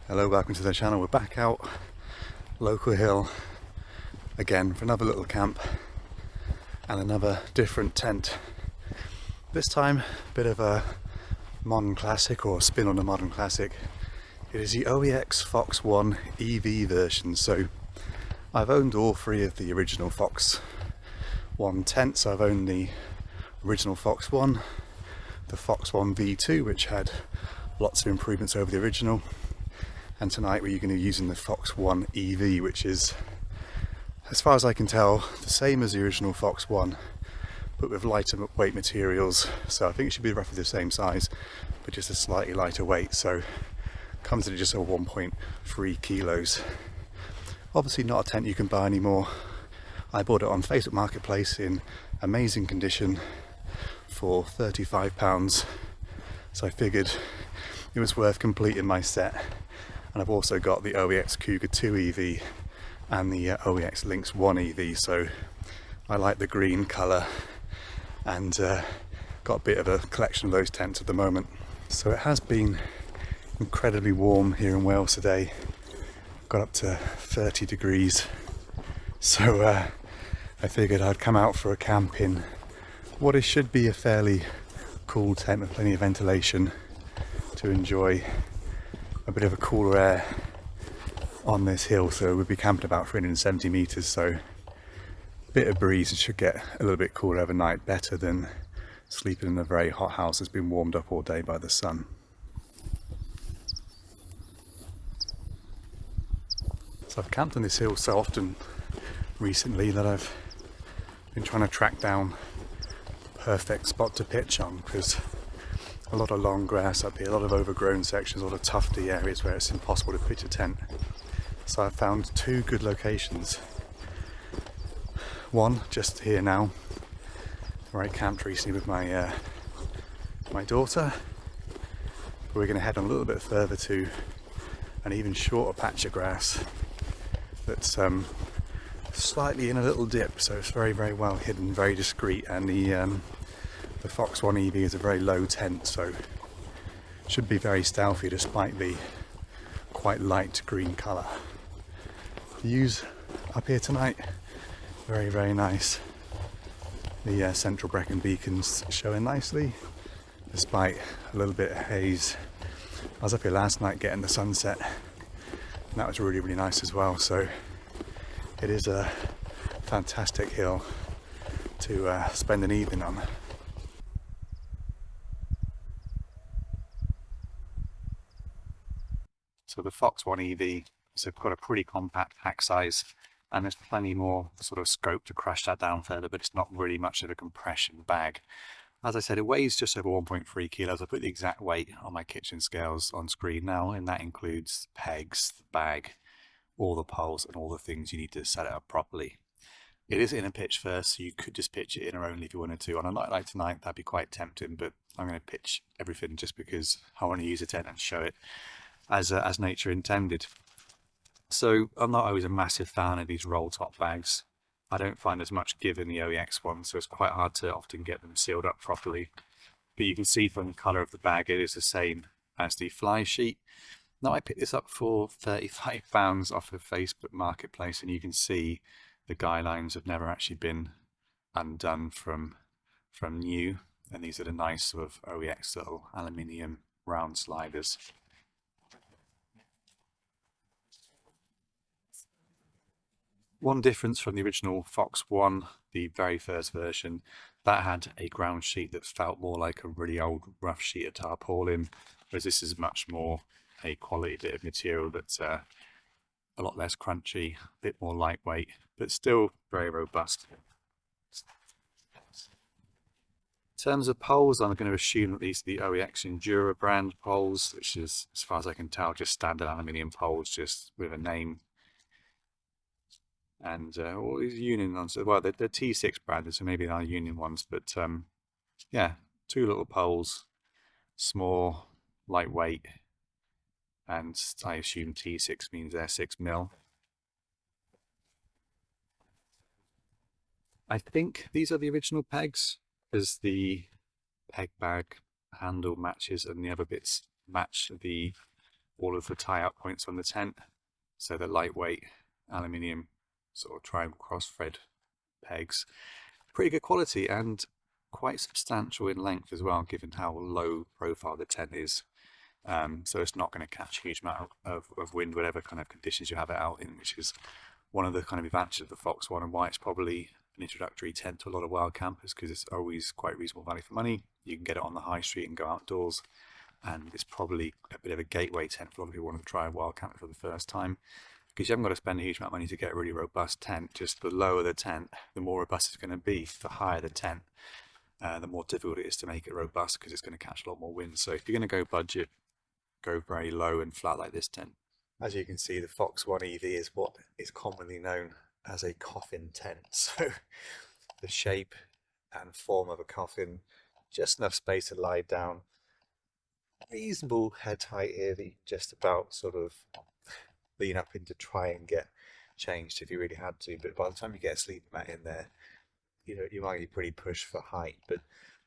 Hello, welcome to the channel. We're back out local hill again for another little camp and another different tent. This time a bit of a modern classic, or a spin on a modern classic. It is the OEX Phoxx 1 EV version. So I've owned all three of the original Phoxx 1 tents. I've owned the original Phoxx 1, the Phoxx 1 V2, which had lots of improvements over the original, and tonight we're going to be using the Phoxx 1 EV, which is, as far as I can tell, the same as the original Phoxx 1 but with lighter weight materials. So I think it should be roughly the same size but just a slightly lighter weight, so comes in just over 1.3 kilos. Obviously not a tent you can buy anymore. I bought it on Facebook Marketplace in amazing condition for £35, so I figured it was worth completing my set. And I've also got the OEX Cougar 2 EV and the OEX Lynx 1 EV, so I like the green colour, and got a bit of a collection of those tents at the moment. So it has been incredibly warm here in Wales today, got up to 30 degrees, so I figured I'd come out for a camp in what should be a fairly cool tent with plenty of ventilation to enjoy a bit of a cooler air on this hill. So we'll be camping about 370 meters, so a bit of breeze and should get a little bit cooler overnight, better than sleeping in a very hot house that's been warmed up all day by the sun. So I've camped on this hill so often recently that I've been trying to track down the perfect spot to pitch on, because a lot of long grass up here, a lot of overgrown sections, a lot of tufty areas where it's impossible to pitch a tent. So I've found two good locations. One just here now, where I camped recently with my my daughter. We're going to head on a little bit further to an even shorter patch of grass that's slightly in a little dip, so it's very well hidden, very discreet, and the Phoxx 1 EV is a very low tent, so should be very stealthy despite the quite light green colour. Views up here tonight, very nice. The central Brecon beacons showing nicely despite a little bit of haze. I was up here last night getting the sunset and that was really nice as well, so it is a fantastic hill to spend an evening on. So the Phoxx 1 EV has got a pretty compact pack size, and there's plenty more sort of scope to crush that down further, but it's not really much of a compression bag. As I said, it weighs just over 1.3 kilos. I put the exact weight on my kitchen scales on screen now, and that includes pegs, the bag, all the poles, and all the things you need to set it up properly. It is inner pitch first, so you could just pitch it inner only if you wanted to. On a night like tonight, that'd be quite tempting, but I'm going to pitch everything just because I want to use a tent and show it as nature intended. So I'm not always a massive fan of these roll top bags. I don't find as much give in the OEX one, so it's quite hard to often get them sealed up properly. But you can see from the colour of the bag it is the same as the fly sheet. Now I picked this up for £35 off of Facebook Marketplace, and you can see the guy lines have never actually been undone from new, and these are the nice sort of OEX little aluminium round sliders. One difference from the original Phoxx 1, the very first version, that had a ground sheet that felt more like a really old rough sheet of tarpaulin, whereas this is much more a quality bit of material that's a lot less crunchy, a bit more lightweight, but still very robust. In terms of poles, I'm going to assume that these are the OEX Endura brand poles, which is, as far as I can tell, just standard aluminium poles, just with a name. And all these Union ones, well, they're T6 branded, so maybe they're Union ones, but yeah, two little poles, small, lightweight, and I assume T6 means they're 6mm. I think these are the original pegs, because the peg bag handle matches and the other bits match the all of the tie-up points on the tent. So the lightweight aluminium sort of triangle cross thread pegs. Pretty good quality and quite substantial in length as well, given how low profile the tent is. So it's not going to catch a huge amount of wind, whatever kind of conditions you have it out in, which is one of the kind of advantages of the Phoxx One and why it's probably an introductory tent to a lot of wild campers, because it's always quite reasonable value for money. You can get it on the high street and go outdoors, and it's probably a bit of a gateway tent for a lot of people who want to try a wild camper for the first time, because you haven't got to spend a huge amount of money to get a really robust tent. Just the lower the tent, the more robust it's going to be. The higher the tent, the more difficult it is to make it robust, because it's going to catch a lot more wind. So if you're going to go budget, go very low and flat like this tent. As you can see, the Phoxx One EV is what is commonly known as a coffin tent. So the shape and form of a coffin, just enough space to lie down, reasonable head height here that you can just about sort of lean up in to try and get changed if you really had to. But by the time you get a sleeping mat in there, you know, you might be pretty pushed for height. But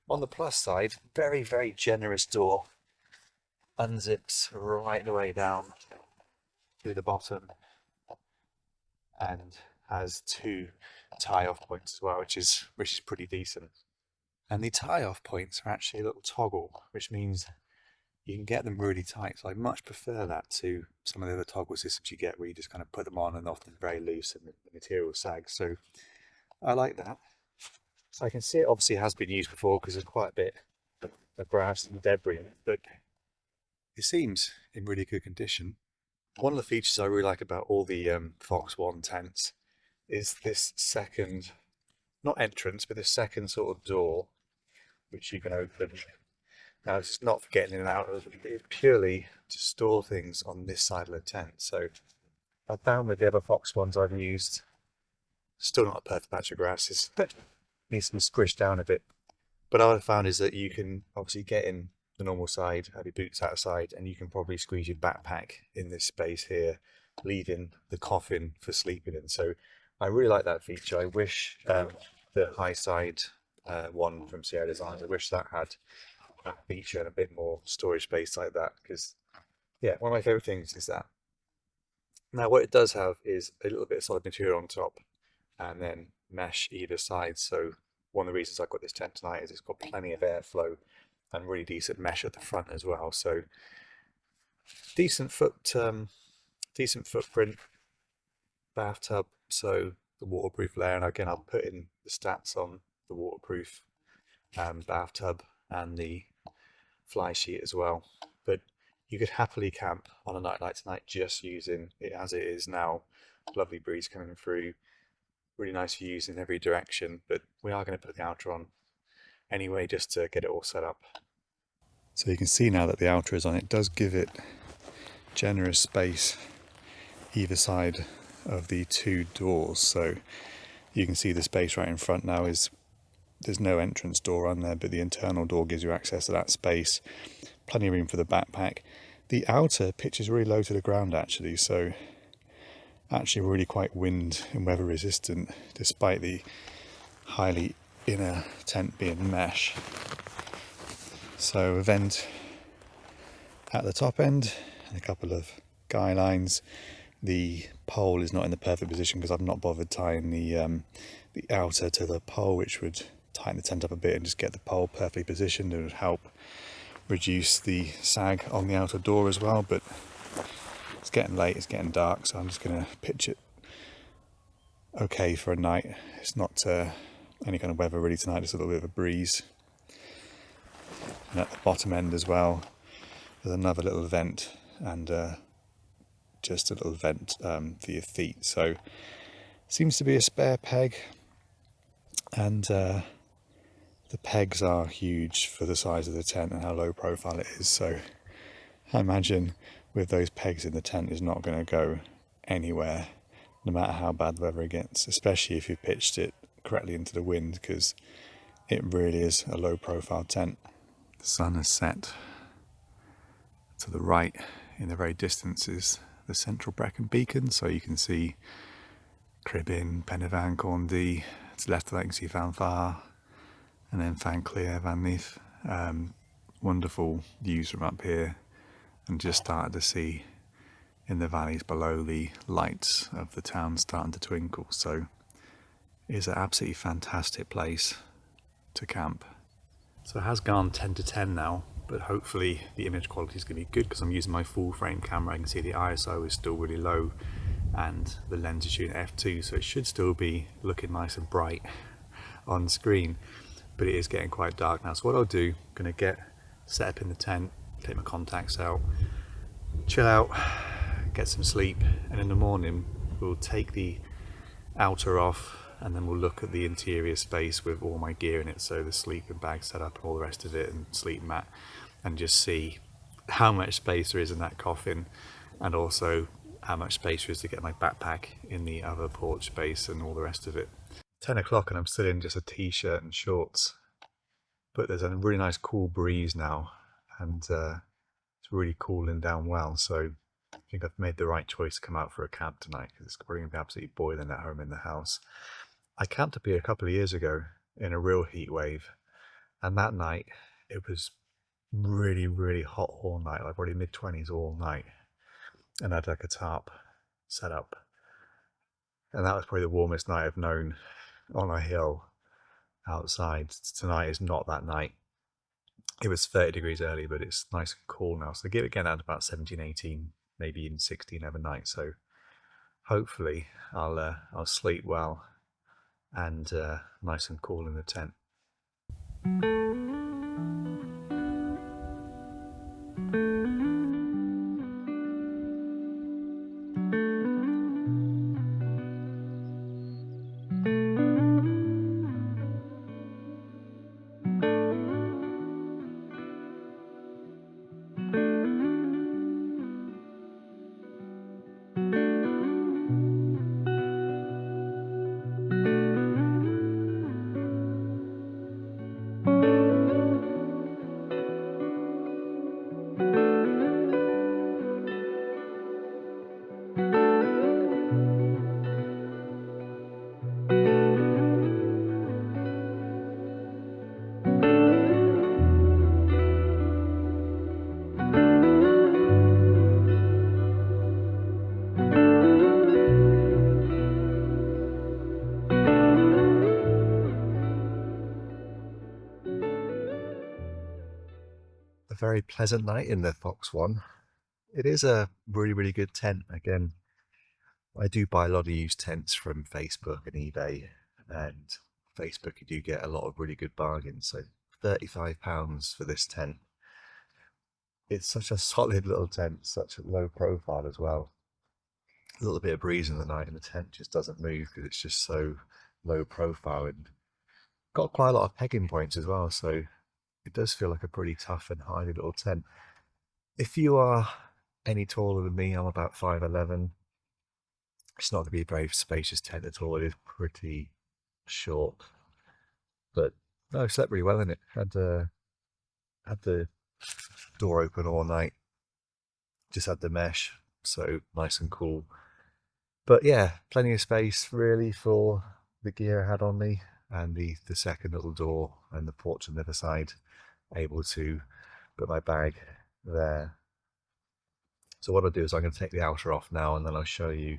on the plus side, very, very generous door. Unzips right the way down to the bottom and has 2 tie-off points as well, which is pretty decent. And the tie-off points are actually a little toggle, which means you can get them really tight. So I much prefer that to some of the other toggle systems you get where you just kind of put them on and often very loose and the material sags. So I like that. So I can see it obviously has been used before because there's quite a bit of grass and debris in it, but it seems in really good condition. One of the features I really like about all the Phoxx One tents is this second, not entrance, but this second sort of door, which you can open. Now, this is not for getting in and out, it's purely to store things on this side of the tent. So I found with the other Phoxx Ones I've used, still not a perfect patch of grasses, needs to be squished down a bit. But what I found is that you can obviously get in the normal side, have your boots outside, and you can probably squeeze your backpack in this space here, leaving the coffin for sleeping in. So I really like that feature. I wish the high side one from Sierra Designs, I wish that had that feature and a bit more storage space like that, because yeah, one of my favorite things is that. Now what it does have is a little bit of solid material on top and then mesh either side. So one of the reasons I got this tent tonight is it's got plenty of airflow and really decent mesh at the front as well. So decent footprint, bathtub, so the waterproof layer, and again I'll put in the stats on the waterproof bathtub and the fly sheet as well. But you could happily camp on a night like tonight just using it as it is now. Lovely breeze coming through, really nice views in every direction, but we are going to put the outer on anyway just to get it all set up. So you can see now that the outer is on, it does give it generous space either side of the 2 doors. So you can see the space right in front now is, there's no entrance door on there, but the internal door gives you access to that space. Plenty of room for the backpack. The outer pitches really low to the ground actually, so actually really quite wind and weather resistant despite the highly inner tent being mesh. So a vent at the top end and a couple of guy lines. The pole is not in the perfect position because I've not bothered tying the outer to the pole, which would tighten the tent up a bit and just get the pole perfectly positioned. It would help reduce the sag on the outer door as well, but it's getting late, it's getting dark, so I'm just going to pitch it okay for a night. It's not any kind of weather really tonight, just a little bit of a breeze. And at the bottom end as well, there's another little vent and just a little vent for your feet. So seems to be a spare peg, and the pegs are huge for the size of the tent and how low profile it is. So I imagine with those pegs in the tent is not going to go anywhere, no matter how bad the weather it gets, especially if you pitched it correctly into the wind, because it really is a low profile tent. The sun has set. To the right, in the very distance, is the central Brecon beacon, so you can see Cribin, Pen y Fan, Corndy. To the left of that you can see Fan Far, and then Fan Clear, Van Neath. Wonderful views from up here, and just started to see in the valleys below the lights of the town starting to twinkle. So it's an absolutely fantastic place to camp. So it has gone 10 to 10 now, but hopefully the image quality is going to be good because I'm using my full frame camera. I can see the ISO is still really low and the lens is shooting f2, so it should still be looking nice and bright on screen, but it is getting quite dark now. So what I'll do, I'm going to get set up in the tent, take my contacts out, chill out, get some sleep, and in the morning we'll take the outer off and then we'll look at the interior space with all my gear in it, so the sleeping bag set up and all the rest of it and sleep mat, and just see how much space there is in that coffin, and also how much space there is to get my backpack in the other porch space and all the rest of it. 10 o'clock and I'm still in just a t-shirt and shorts, but there's a really nice cool breeze now, and it's really cooling down well, so I think I've made the right choice to come out for a camp tonight, because it's probably going to be absolutely boiling at home in the house. I camped up here a couple of years ago in a real heat wave, and that night it was really, really hot all night, like probably mid-20s all night, and I had like a tarp set up, and that was probably the warmest night I've known on a hill outside. Tonight is not that night. It was 30 degrees early, but it's nice and cool now, so give it again at about 17, 18, maybe even 16 overnight. So hopefully I'll sleep well and nice and cool in the tent. A very pleasant night in the Phoxx one. It is a really, really good tent. Again, I do buy a lot of used tents from Facebook and eBay, and Facebook you do get a lot of really good bargains. So £35 for this tent. It's such a solid little tent, such a low profile as well. A little bit of breeze in the night and the tent just doesn't move because it's just so low profile, and got quite a lot of pegging points as well, so it does feel like a pretty tough and hardy little tent. If you are any taller than me, I'm about 5'11". It's not going to be a very spacious tent at all. It is pretty short, but no, I slept really well in it. Had the door open all night. Just had the mesh, so nice and cool. But yeah, plenty of space really for the gear I had on me, and the second little door and the porch on the other side, able to put my bag there. So what I'll do is I'm going to take the outer off now, and then I'll show you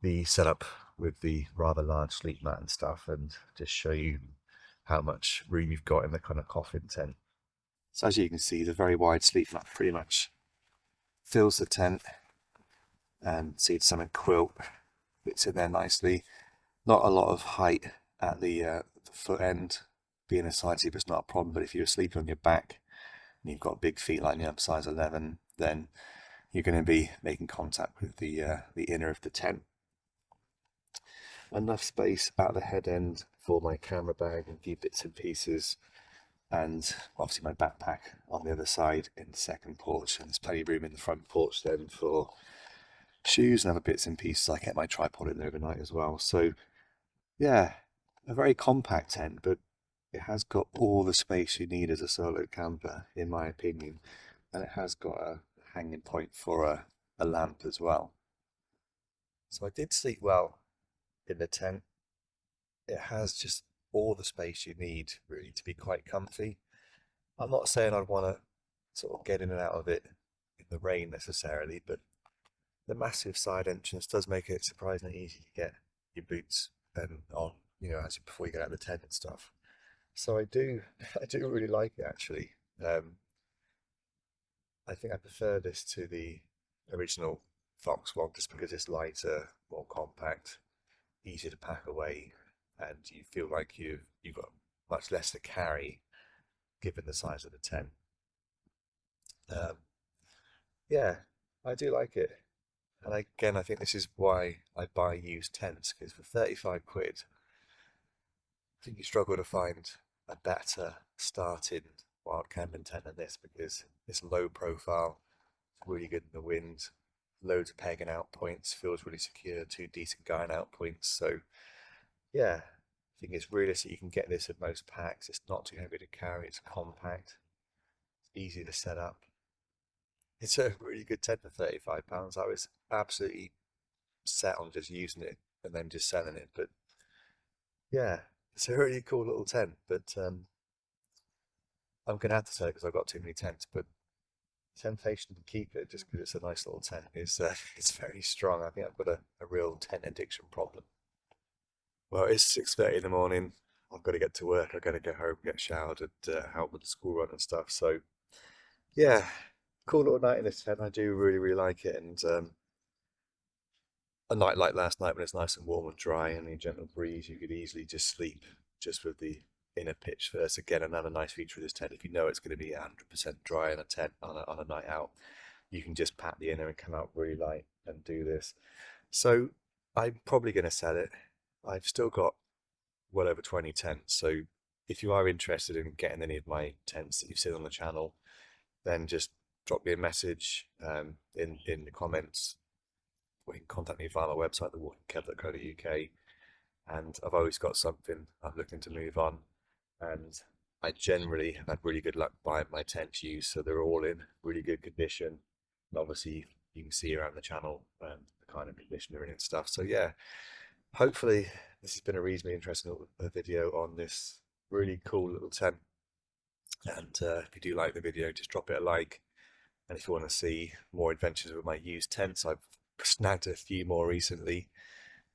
the setup with the rather large sleep mat and stuff, and just show you how much room you've got in the kind of coffin tent. So as you can see, the very wide sleep mat pretty much fills the tent, and see the cement quilt fits in there nicely. Not a lot of height at the foot end. Being a side sleeper is not a problem, but if you're sleeping on your back and you've got big feet like me, I'm size 11, then you're going to be making contact with the inner of the tent. Enough space at the head end for my camera bag and a few bits and pieces, and obviously my backpack on the other side in the second porch, and there's plenty of room in the front porch then for shoes and other bits and pieces. I kept my tripod in there overnight as well. So yeah, a very compact tent, but it has got all the space you need as a solo camper, in my opinion, and it has got a hanging point for a lamp as well. So I did sleep well in the tent. It has just all the space you need really to be quite comfy. I'm not saying I'd want to sort of get in and out of it in the rain necessarily, but the massive side entrance does make it surprisingly easy to get your boots and on, as before you get out of the tent and stuff. So I do, I do really like it actually. I think I prefer this to the original Phoxx one just because it's lighter, more compact, easier to pack away, and you feel like you've got much less to carry given the size of the tent. Um, yeah, I do like it. And again, I think this is why I buy used tents because for 35 quid, I think you struggle to find a better starting wild camping tent than this because it's low profile, it's really good in the wind, loads of peg and out points, feels really secure, two decent guy and out points. So yeah, I think it's realistic. You can get this at most packs. It's not too heavy to carry. It's compact. It's easy to set up. It's a really good tent for £35. I was absolutely set on just using it and then just selling it. But yeah, it's a really cool little tent. But I'm gonna have to sell it because I've got too many tents. But the temptation to keep it just because it's a nice little tent is it's very strong. I think I've got a real tent addiction problem. Well, it's 6:30 in the morning. I've got to get to work. I've got to go home, get showered, and help with the school run and stuff. So yeah, cool little night in this tent. I do really, really like it. And a night like last night when it's nice and warm and dry and a gentle breeze, you could easily just sleep just with the inner pitch first. Again, another nice feature of this tent. If you know it's going to be 100% dry in a tent on a night out, you can just pat the inner and come out really light and do this. So I'm probably going to sell it. I've still got well over 20 tents. So if you are interested in getting any of my tents that you've seen on the channel, then just drop me a message in the comments, or you can contact me via my website, thewalkingkev.co.uk. And I've always got something I'm looking to move on. And I generally have had really good luck buying my tents used, so they're all in really good condition. And obviously, you can see around the channel the kind of condition they're in and stuff. So yeah, hopefully this has been a reasonably interesting video on this really cool little tent. And if you do like the video, just drop it a like. And if you want to see more adventures with my used tents, I've snagged a few more recently,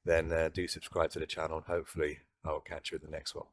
then do subscribe to the channel and hopefully I'll catch you in the next one.